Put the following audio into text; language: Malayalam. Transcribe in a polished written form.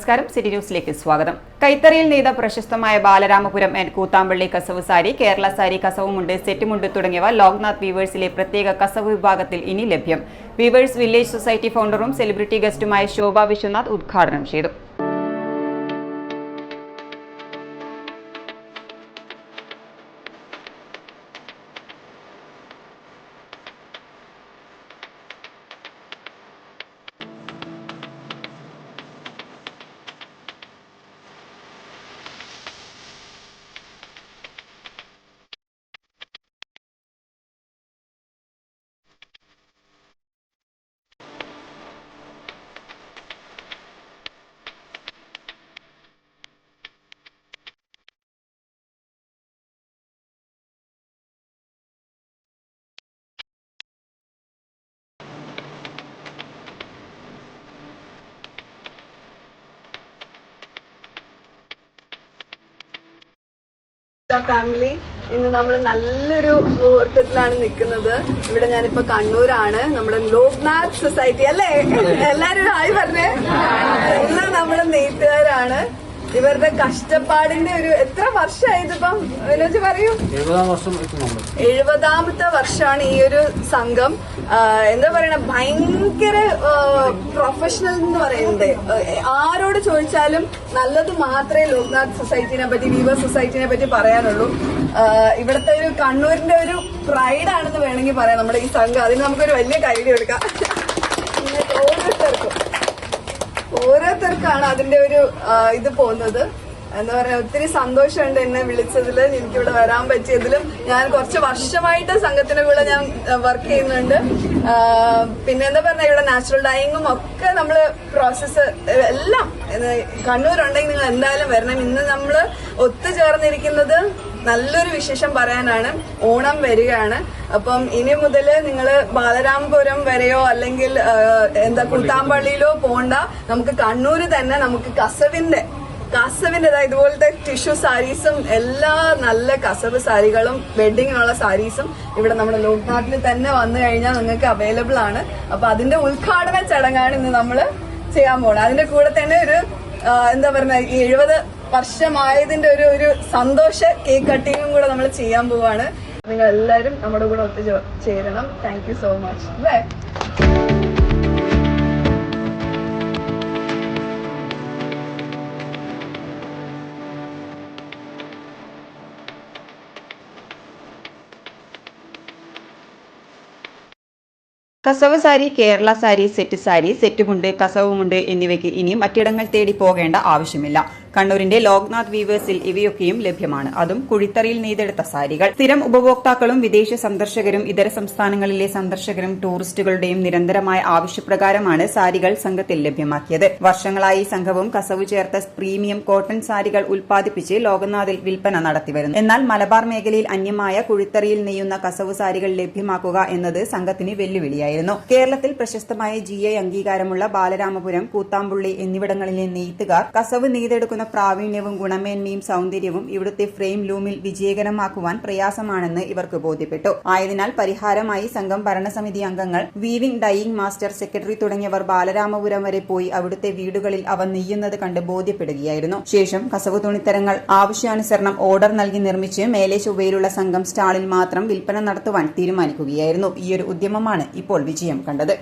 നമസ്കാരം, സിറ്റി ന്യൂസിലേക്ക് സ്വാഗതം. കൈത്തറിയിൽ നെയ്ത പ്രശസ്തമായ ബാലരാമപുരം ആൻഡ് കൂത്താമ്പള്ളി കസവ് സാരി, കേരള സാരി, കസവുമുണ്ട്, സെറ്റുമുണ്ട് തുടങ്ങിയവ ലോക്നാഥ് വീവേഴ്സിലെ പ്രത്യേക കസവ് വിഭാഗത്തിൽ ഇനി ലഭ്യം. വീവേഴ്സ് വില്ലേജ് സൊസൈറ്റി ഫൗണ്ടറും സെലിബ്രിറ്റി ഗസ്റ്റുമായ ശോഭ വിശ്വനാഥ് ഉദ്ഘാടനം ചെയ്തു. ഫാമിലി ഇന്ന് നമ്മൾ നല്ലൊരു മുഹൂർത്തത്തിലാണ് നിൽക്കുന്നത്. ഇവിടെ ഞാനിപ്പോ കണ്ണൂരാണ്. നമ്മുടെ ലോക്നാഥ് സൊസൈറ്റി അല്ലേ, എല്ലാരും ഹായ് പറഞ്ഞേ. എല്ലാം നമ്മുടെ നെയ്ത്തുകാരാണ്. ഇവരുടെ കഷ്ടപ്പാടിന്റെ ഒരു എത്ര വർഷമായി ഇതിപ്പം വിനോജ് പറയൂ? 70ാമത്തെ വർഷമാണ് ഈ ഒരു സംഘം. എന്താ പറയണ, ഭയങ്കര പ്രൊഫഷണൽ എന്ന് പറയുന്നത്. ആരോട് ചോദിച്ചാലും നല്ലത് മാത്രമേ ലോക്നാഥ് സൊസൈറ്റിനെ പറ്റി, വീവേഴ്സ് സൊസൈറ്റിനെ പറ്റി പറയാനുള്ളൂ. ഇവിടുത്തെ ഒരു കണ്ണൂരിന്റെ ഒരു പ്രൈഡ് ആണെന്ന് വേണമെങ്കിൽ പറയാം നമ്മുടെ ഈ സംഘം. അതിന് നമുക്കൊരു വലിയ കൈഡി എടുക്കാം. ഓരോരുത്തർക്കാണ് അതിന്റെ ഒരു ഇത് പോകുന്നത്. എന്താ പറയാ, ഒത്തിരി സന്തോഷമുണ്ട് എന്നെ വിളിച്ചതില്, എനിക്കിവിടെ വരാൻ പറ്റിയതിലും. ഞാൻ കുറച്ച് വർഷമായിട്ട് സംഘത്തിന്റെ കൂടെ ഞാൻ വർക്ക് ചെയ്യുന്നുണ്ട്. പിന്നെ എന്താ പറഞ്ഞ, ഇവിടെ നാച്ചുറൽ ഡൈയിങ്ങും ഒക്കെ നമ്മള് പ്രോസസ്സ് എല്ലാം കണ്ണൂരുണ്ടെങ്കിൽ നിങ്ങൾ എന്തായാലും വരണം. ഇന്ന് നമ്മള് ഒത്തുചേർന്നിരിക്കുന്നത് നല്ലൊരു വിശേഷം പറയാനാണ്. ഓണം വരികയാണ്. അപ്പം ഇനി മുതൽ നിങ്ങൾ ബാലരാമപുരം വരെയോ അല്ലെങ്കിൽ കൂത്താമ്പള്ളിയിലോ പോണ്ട, നമുക്ക് കണ്ണൂര് തന്നെ നമുക്ക് കസവിന്റെ ഇതുപോലത്തെ ടിഷ്യൂ സാരീസും എല്ലാ നല്ല കസവ് സാരികളും വെഡിങ്ങിനുള്ള സാരീസും ഇവിടെ നമ്മുടെ ലോക്നാഥിൽ തന്നെ വന്നു കഴിഞ്ഞാൽ നിങ്ങൾക്ക് അവൈലബിൾ ആണ്. അപ്പൊ അതിന്റെ ഉദ്ഘാടന ചടങ്ങാണ് ഇന്ന് നമ്മൾ ചെയ്യാൻ പോകുന്നത്. അതിന്റെ കൂടെ തന്നെ ഒരു എന്താ പറയുക, 70 വർഷമായതിന്റെ ഒരു സന്തോഷ കേക്ക് കട്ടിങ്ങും കൂടെ നമ്മൾ ചെയ്യാൻ പോവാണ്. നിങ്ങൾ എല്ലാവരും നമ്മുടെ കൂടെ ഒത്തുചേരണം. Thank you so much. Bye. Kasavu sari, Kerala sari, set sari, സെറ്റുമുണ്ട്, കസവുമുണ്ട് എന്നിവയ്ക്ക് ഇനി മറ്റിടങ്ങൾ തേടി പോകേണ്ട ആവശ്യമില്ല. കണ്ണൂരിന്റെ ലോക്നാഥ് വീവേഴ്സിൽ ഇവയൊക്കെയും ലഭ്യമാണ്. അതും കുഴിത്തറിയിൽ നെയ്തെടുത്ത സാരികൾ. സ്ഥിരം ഉപഭോക്താക്കളും വിദേശ സന്ദർശകരും ഇതര സംസ്ഥാനങ്ങളിലെ സന്ദർശകരും ടൂറിസ്റ്റുകളുടെയും നിരന്തരമായ ആവശ്യപ്രകാരമാണ് സാരികൾ സംഘത്തിൽ ലഭ്യമാക്കിയത്. വർഷങ്ങളായി സംഘവും കസവ് ചേർത്ത പ്രീമിയം കോട്ടൺ സാരികൾ ഉൽപ്പാദിപ്പിച്ച് ലോക്നാഥിൽ വിൽപ്പന നടത്തിവരുന്നു. എന്നാൽ മലബാർ മേഖലയിൽ അന്യമായ കുഴിത്തറിയിൽ നെയ്യുന്ന കസവ് സാരികൾ ലഭ്യമാക്കുക എന്നത് സംഘത്തിന് വെല്ലുവിളിയായിരുന്നു. കേരളത്തിൽ പ്രശസ്തമായ GI അംഗീകാരമുള്ള ബാലരാമപുരം, കൂത്താമ്പുള്ളി എന്നിവിടങ്ങളിലെ നെയ്ത്തുകാർ കസവ് നെയ്തെടുക്കുന്ന പ്രാവീണ്യവും ഗുണമേന്മയും സൌന്ദര്യവും ഇവിടുത്തെ ഫ്രെയിം ലൂമിൽ വിജയകരമാക്കുവാൻ പ്രയാസമാണെന്ന് ഇവർക്ക് ബോധ്യപ്പെട്ടു. ആയതിനാൽ പരിഹാരമായി സംഘം ഭരണസമിതി അംഗങ്ങൾ, വീവിംഗ് ഡൈയിങ് മാസ്റ്റർ, സെക്രട്ടറി തുടങ്ങിയവർ ബാലരാമപുരം വരെ പോയി അവിടുത്തെ വീടുകളിൽ അവ നെയ്യുന്നത് കണ്ട് ബോധ്യപ്പെടുകയായിരുന്നു. ശേഷം കസവ് തുണിത്തരങ്ങൾ ആവശ്യാനുസരണം ഓർഡർ നൽകി നിർമ്മിച്ച് മേലെ ചൊവ്വയിലുള്ള സംഘം സ്റ്റാളിൽ മാത്രം വിൽപ്പന നടത്തുവാൻ തീരുമാനിക്കുകയായിരുന്നു. ഈയൊരു ഉദ്യമമാണ് ഇപ്പോൾ വിജയം കണ്ടത്.